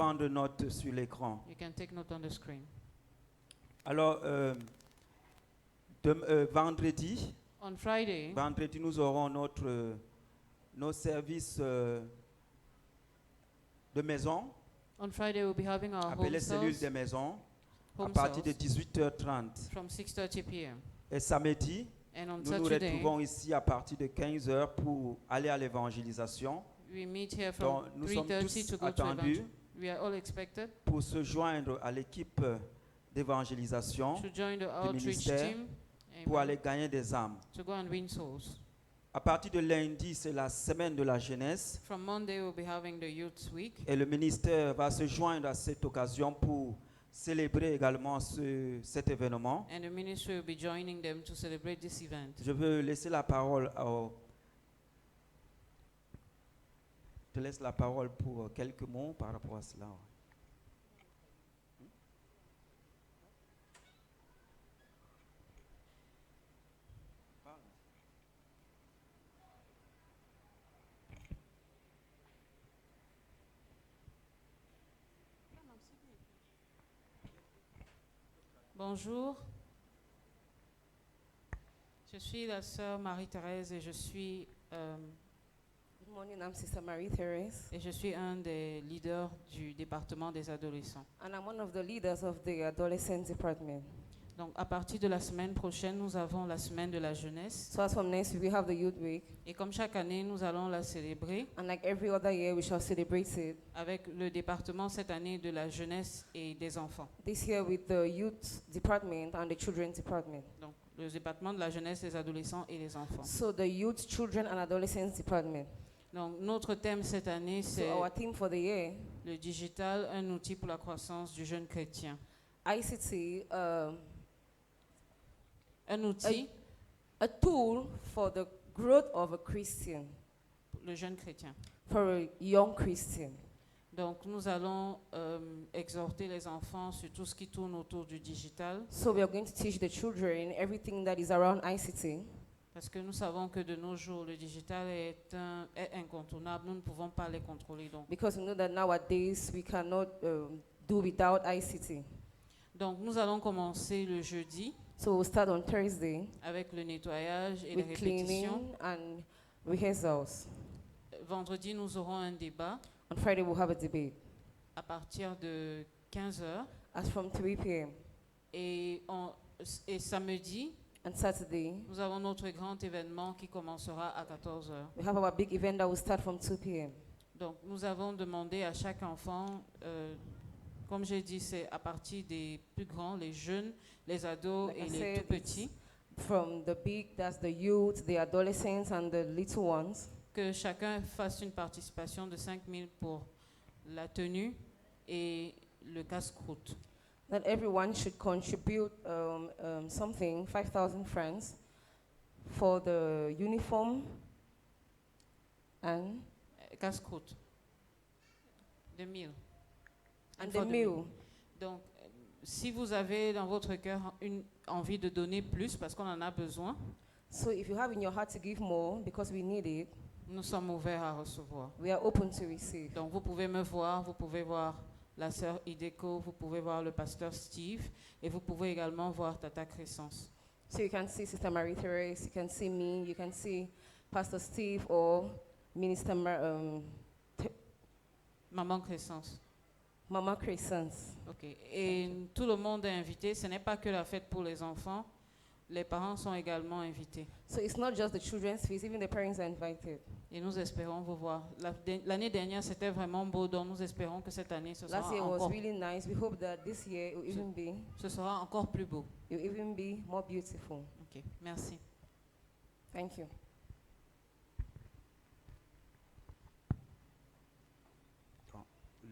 prendre note sur l'écran. You can take note on the screen. Alors, vendredi, On Friday, nous aurons nos services de maison, on Friday we'll be having our home appelés cellules cells, de maison, à home partir de cells 18h30. from 6:30 p.m. Et samedi, And on nous nous Saturday, retrouvons ici à partir de 15h pour aller à l'évangélisation. we meet here from Donc, nous sommes 3:30 tous to go to attendus evangel. We are all expected pour se joindre à l'équipe d'évangélisation, to join the outreach ministère, team, pour amen, aller gagner des âmes. to go and win souls. À partir de lundi, c'est la semaine de la jeunesse From Monday, we'll be having the Youth Week, et le ministère va se joindre à cette occasion pour célébrer également cet événement. and the ministry will be joining them to celebrate this event. Je veux laisser la parole Je te laisse la parole pour quelques mots par rapport à cela. Bonjour. Je suis la sœur Marie-Thérèse et je suis Good morning, I'm Sister Marie-Thérèse, un des leaders du département des adolescents. and I'm one of the leaders of the Adolescent Department. Donc, à partir de la semaine prochaine, nous avons la semaine de la jeunesse. So as from next week, we have the Youth Week, Et comme chaque année, nous allons la célébrer and like every other year, we shall celebrate it. avec le département cette année de la jeunesse et des enfants. This year with the Youth Department and the Children's Department. Donc, le département de la jeunesse, des adolescents et des enfants. So the Youth, Children, and Adolescents Department. Donc, notre thème cette année, So c'est our theme for the year, le digital, un outil pour la croissance du jeune chrétien. ICT, Un outil a tool for the growth of a Christian, pour le jeune chrétien. for a young Christian. Donc, nous allons exhorter les enfants sur tout ce qui tourne autour du digital, So we are going to teach the children everything that is around ICT. parce que nous savons que de nos jours, le digital est incontournable. Nous ne pouvons pas les contrôler. Because we know that nowadays we cannot do without ICT. Donc, nous allons commencer le jeudi So we'll start on Thursday avec le nettoyage et les with répétitions. cleaning and rehearsals. Vendredi, nous aurons un débat On Friday we'll have a debate à partir de 15h. as from 3 p.m. Et samedi, And Saturday nous avons notre grand événement qui commencera à 14h. we have our big event that will start from 2 p.m. Donc, nous avons demandé à chaque enfant, comme j'ai dit, c'est à partir des plus grands, les jeunes, les ados Like et I les said, tout petits, From the big, that's the youth, the adolescents, and the little ones, que chacun fasse une participation de 5 000 pour la tenue et le casse-croûte. that everyone should contribute something, 5,000 francs, for the uniform and Casse-croûte. De 1000. and Une the fois de meal. 1000. Donc, si vous avez dans votre cœur une envie de donner plus parce qu'on en a besoin, So if you have in your heart to give more because we need it, nous sommes ouverts à recevoir. we are open to receive. Donc, vous pouvez me voir, vous pouvez voir la sœur Ideko, vous pouvez voir le pasteur Steve et vous pouvez également voir Tata Crescence. So you can see Sister Marie-Thérèse, you can see me, you can see Pastor Steve or Minister Maman Crescence. Mama Crescence. Ok. Et tout le monde est invité. Ce n'est pas que la fête pour les enfants. Les parents sont également invités. So it's not just the children's feast, even the parents are invited. Et nous espérons vous voir. L'année dernière, c'était vraiment beau, donc nous espérons que cette année, ce Last year sera, was encore, really nice. We hope that this year it will even be, ce sera encore plus beau. it will even be more beautiful. Ok, merci. Thank you.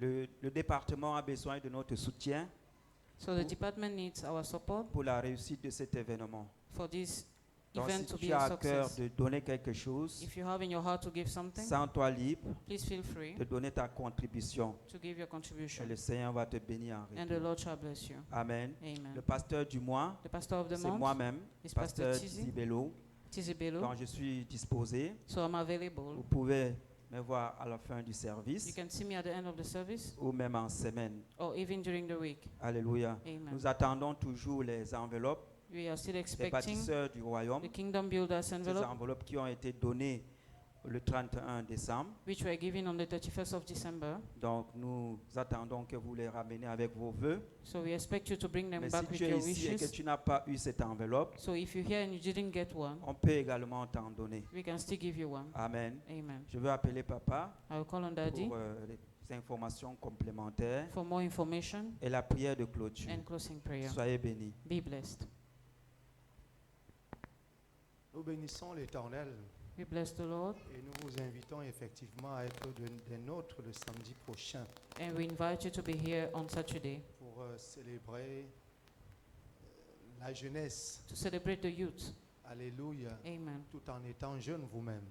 Le département a besoin de notre soutien So the department needs our support pour la réussite de cet événement. for this Donc, event si to tu be as a à cœur success. de donner quelque chose, If you have in your heart to give something, sens-toi libre please feel free de donner ta contribution. to give your Et contribution. le Seigneur va te bénir en And the retour. Lord shall bless you. Amen. Amen. Le pasteur du mois, The pastor of the c'est month moi-même, is Pastor pasteur Tizi Zibello. Bello. Quand je suis disposé, So I'm available. vous pouvez me voir à la fin du You service can see me at the end of the service ou même en semaine. or even during the week. Alléluia. Amen. Nous attendons toujours les enveloppes We are still des expecting bâtisseurs du royaume, the Kingdom Builders ces envelope, enveloppes qui ont été données le 31 décembre. which were given on the 31st of December. Donc nous attendons que vous les rameniez avec vos vœux. So we expect you to bring them Mais si back with tu es your ici et que wishes. tu n'as pas eu cette enveloppe, So if you're here and you didn't get one, on peut également t'en donner. we can still give you one. Amen. Amen. Je veux appeler papa I will call on Daddy pour les informations complémentaires for more information et la prière de clôture. and closing prayer. Soyez bénis. Be blessed. Nous bénissons l'Éternel We bless the Lord et nous vous invitons effectivement à être des nôtres le samedi prochain and we invite you to be here on Saturday pour célébrer la jeunesse. to celebrate the youth. Alléluia. Amen. Tout en étant jeune vous-même.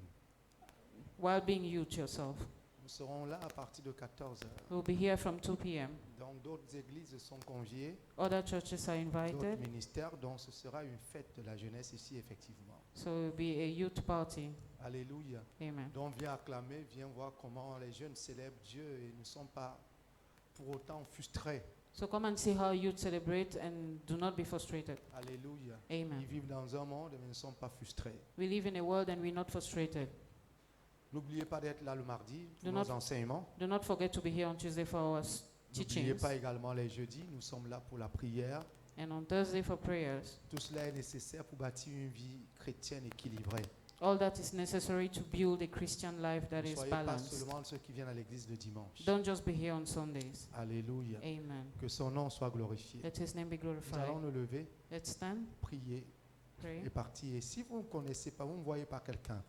While being youth yourself. Nous serons là à partir de 14 heures. We'll be here from 2 p.m. Donc d'autres églises sont conviées, Other churches are d'autres invited. ministères, donc ce sera une fête de la jeunesse ici effectivement. So it will be a youth party. Alléluia. Amen. Donc viens acclamer, viens voir comment les jeunes célèbrent Dieu et ne sont pas pour autant frustrés. So come and see how youth celebrate and do not be frustrated. Alléluia. Amen. Ils vivent dans un monde mais ne sont pas frustrés. We live in a world and we're not frustrated. N'oubliez pas d'être là le mardi pour Do nos not- enseignements. Do not forget to be here on Tuesday for our N'oubliez teachings pas également les jeudis, nous sommes là pour la prière. and on Thursday for prayers. Tout cela est nécessaire pour bâtir une vie chrétienne équilibrée. All that is necessary to build a Christian life that Ne is soyez pas balanced. seulement ceux qui viennent à l'église le dimanche. Don't just be here on Sundays. Alléluia. Amen. Que son nom soit glorifié. Let his name be Nous allons glorified. nous lever, Let's stand, prier pray. et partir. Et si vous ne connaissez pas, vous ne voyez pas quelqu'un,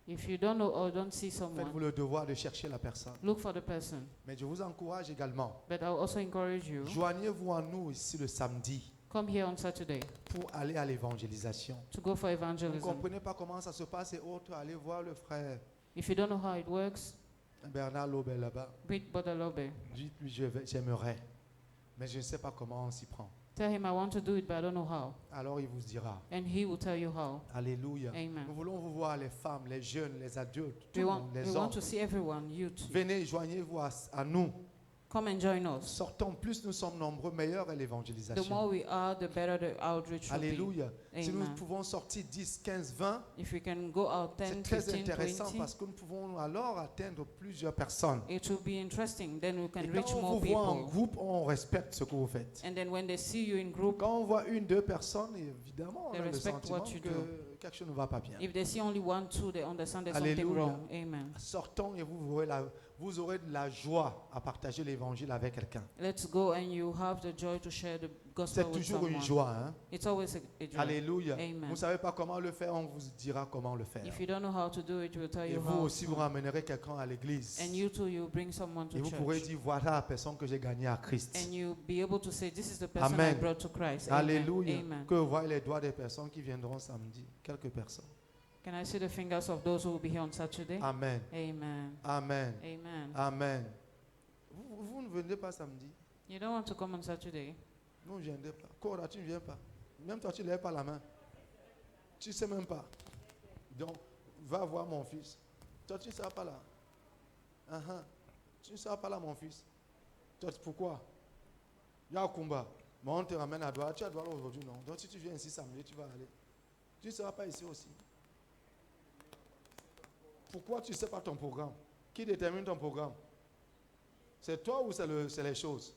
If you don't know or don't see faites-vous someone, le devoir de chercher la personne. look for the person. Mais je vous encourage également. But I'll also encourage you, Joignez-vous à nous ici le samedi come here on Saturday pour aller à l'évangélisation. to go for Vous ne evangelism. comprenez pas comment ça se passe et autres, allez voir le frère If you don't know how it works, Bernard Lobel là-bas. greet Brother Lobe. Dites-lui, j'aimerais, mais je ne sais pas comment on s'y prend. Tell him I want to do it, but I don't know how. Alors il vous dira, And he will tell you how. Alléluia. Amen. Nous voulons vous voir, les femmes, les jeunes, les adultes, tout We le want, monde, we les want hommes. to see everyone, youth. Venez, joignez-vous à nous. Come and join us. Sortons, plus nous sommes nombreux, meilleure est The l'évangélisation. more we are, the better the outreach will be. Alléluia. Si nous Amen. pouvons sortir 10, 15, 20, If we can go out c'est 10, très 15, intéressant 20, parce que nous pouvons alors atteindre plusieurs personnes. it will be interesting. Then we can Et reach quand on more vous voit en people. groupe, on respecte ce que vous faites. And then when they see you in group, Quand on voit une, deux personnes, évidemment, on They a le respect sentiment what you que do. quelque chose ne va pas bien. if they see only 1, 2, they understand there's something Alléluia. wrong. Amen. Sortons et vous aurez de la joie à partager l'évangile avec quelqu'un. Let's go and you have the joy to share the gospel C'est with toujours someone. une joie. Hein? It's always a joy. Alléluia. Amen. Vous ne savez pas comment le faire, on vous dira comment le faire. If you don't know how to do it, we'll tell Et you vous how. aussi, vous ramènerez quelqu'un à l'église. And you too, you bring someone to Et vous pourrez church. dire, voilà la personne que j'ai gagnée à Christ. And you'll be able to say, this is the person Amen. I brought to Christ. Alléluia. Amen. Que vous voyez les doigts des personnes qui viendront samedi. Quelques personnes. Can I see the fingers of those who will be here on Saturday? Amen. Amen. Amen. Amen. Amen. Vous ne venez pas samedi. You don't want to come on Saturday? Non, je ne viens pas. Cora, tu ne viens pas. Même toi, tu ne lèves pas la main. Tu ne sais même pas. Donc, va voir mon fils. Toi, tu ne seras pas là. Tu ne seras pas là, mon fils. Toi, pourquoi? Il y a un combat. Mais on te ramène à Douala. Tu es à Douala aujourd'hui, non? Donc, si tu viens ici samedi, tu vas aller. Tu ne seras pas ici aussi. Pourquoi tu ne sais pas ton programme? Qui détermine ton programme? C'est toi ou c'est les choses?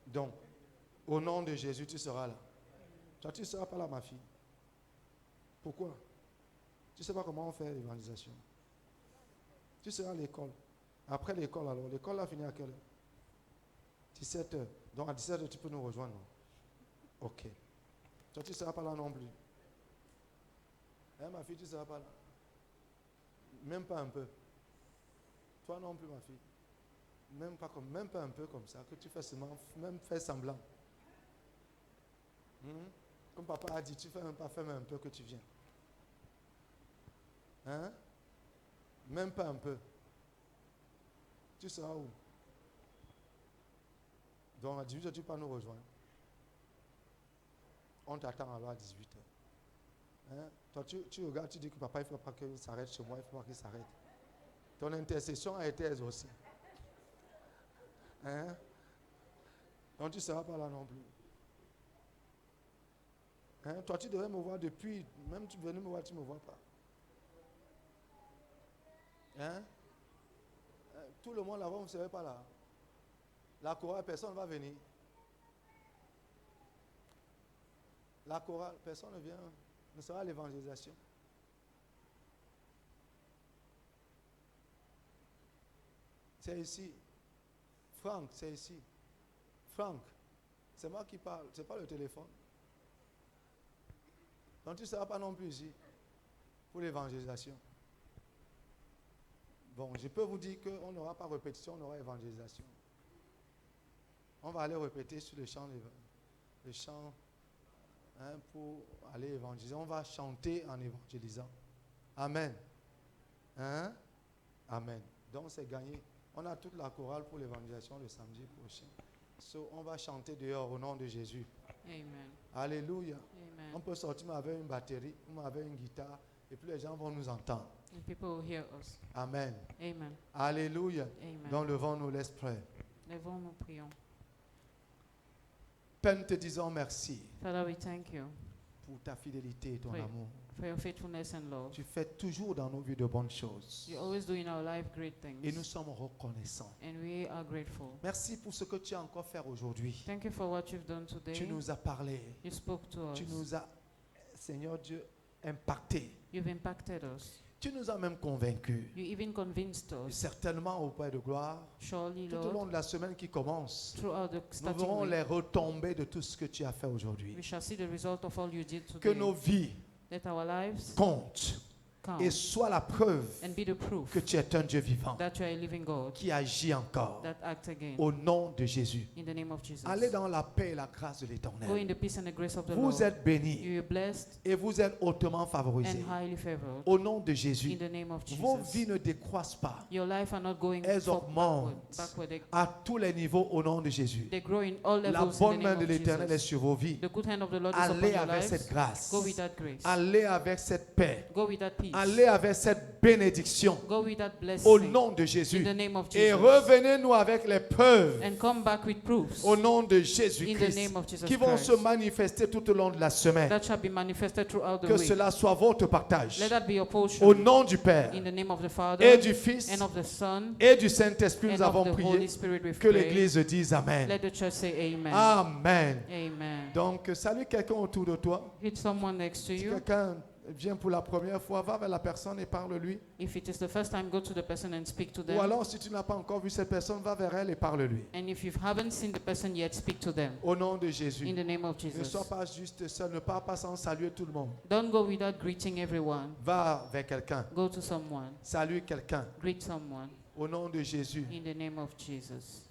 Donc, au nom de Jésus, tu seras là. Toi, tu ne seras pas là, ma fille. Pourquoi? Tu ne sais pas comment on fait l'évangélisation. Tu seras à l'école. Après l'école, alors, l'école va finir à quelle heure? 17h. Donc, à 17h, tu peux nous rejoindre. Ok. Toi, tu ne seras pas là non plus. Hein, ma fille, tu ne seras pas là. Même pas un peu. Toi non plus, ma fille. Même pas un peu comme ça, que tu fais seulement, même fais semblant. Comme papa a dit, tu fais même pas, fais même un peu que tu viens. Hein? Même pas un peu. Tu seras où? Donc à 18h, tu peux nous rejoindre. On t'attend alors à 18h. Hein? Toi, tu regardes, tu dis que papa, il ne faut pas qu'il s'arrête chez moi, il ne faut pas qu'il s'arrête. Ton intercession a été exaucée. Hein? Donc tu ne seras pas là non plus. Hein? Toi, tu devais me voir depuis, même tu venais me voir, tu ne me vois pas. Hein? Tout le monde là-bas, vous ne serez pas là. La chorale, personne ne va venir. La chorale, personne ne vient. Ne sera l'évangélisation. C'est ici. Franck, c'est ici. Franck, c'est moi qui parle, ce n'est pas le téléphone. Donc tu ne seras pas non plus ici pour l'évangélisation. Bon, je peux vous dire qu'on n'aura pas répétition, on aura évangélisation. On va aller répéter sur le chant pour aller évangéliser. On va chanter en évangélisant. Amen. Hein? Amen. Donc c'est gagné. On a toute la chorale pour l'évangélisation le samedi prochain. So, on va chanter dehors au nom de Jésus. Amen. Alléluia. Amen. On peut sortir avec une batterie, avec une guitare, et puis les gens vont nous entendre. And people will hear us. Amen. Amen. Alléluia. Amen. Donc levons-nous, let's pray. Lèvons-nous, prions. Père, nous te disons merci Father, we thank you pour ta fidélité et ton Oui. amour. for your faithfulness and love. Tu fais toujours dans nos vies de bonnes choses. You always do in our life great things. Et nous sommes reconnaissants. And we are grateful. Merci pour ce que tu as encore fait aujourd'hui. Thank you for what you've done today. Tu nous as parlé. You spoke to us. Tu nous as, Seigneur Dieu, impacté. You've impacted us. Tu nous as même convaincus. You even convinced Et us. certainement au Père de gloire, Surely, tout au long Lord, de la semaine qui commence, throughout the nous starting verrons week, les retombées de tout ce que tu as fait aujourd'hui. we shall see the result of all you did Que today. nos vies Let our lives comptent count et soient la preuve and be the proof que tu es un Dieu vivant that you are a living God qui agit encore. that acts again. Au nom de Jésus. In the name of Jesus. Allez dans la paix et la grâce de Go in l'Éternel. the peace and the grace of the Vous Lord. êtes bénis You are blessed et vous êtes hautement favorisés. and highly favored. Au nom de In Jésus. the name of Vos Jesus. vies ne décroissent pas Your life are not going Elles backward. augmentent They, à tous les niveaux au nom de Jésus. they grow in all La levels in bonne the main name de of l'Éternel est Jesus. sur vos vies. The good hand of the Lord is upon Allez your avec lives. cette grâce. Go with that grace. Allez avec cette paix. Go with that peace. Allez avec cette bénédiction Go with that blessing. au nom de In Jésus. the name of Et Jesus. revenez-nous avec les preuves And come back with proofs au nom de in the Jésus-Christ name of Jesus qui vont Christ. se manifester tout au long de la semaine. That shall be manifested throughout the Que week. cela soit votre partage. Let that be your portion. Au nom du Père In the name of the Father et du Fils and of the Son et du Saint-Esprit, and nous avons of the prié. Holy Spirit we've Que prayed. l'Église dise Amen. Let the church say amen. Amen. Amen. Donc, salue quelqu'un autour de toi. Hit someone next to Si you. quelqu'un vient pour la première fois, va vers la personne et parle-lui. If it is the first time, go to the person and speak to Ou them. alors, si tu n'as pas encore vu cette personne, va vers elle et parle-lui. And if you haven't seen the person yet, speak to them. Au nom de Jésus. In the name of Ne Jesus. sois pas juste seul, ne pars pas sans saluer tout le monde. Don't go without greeting everyone. Va vers quelqu'un, Go to someone. salue quelqu'un. Greet someone. Au nom de Jésus. In the name of Jesus.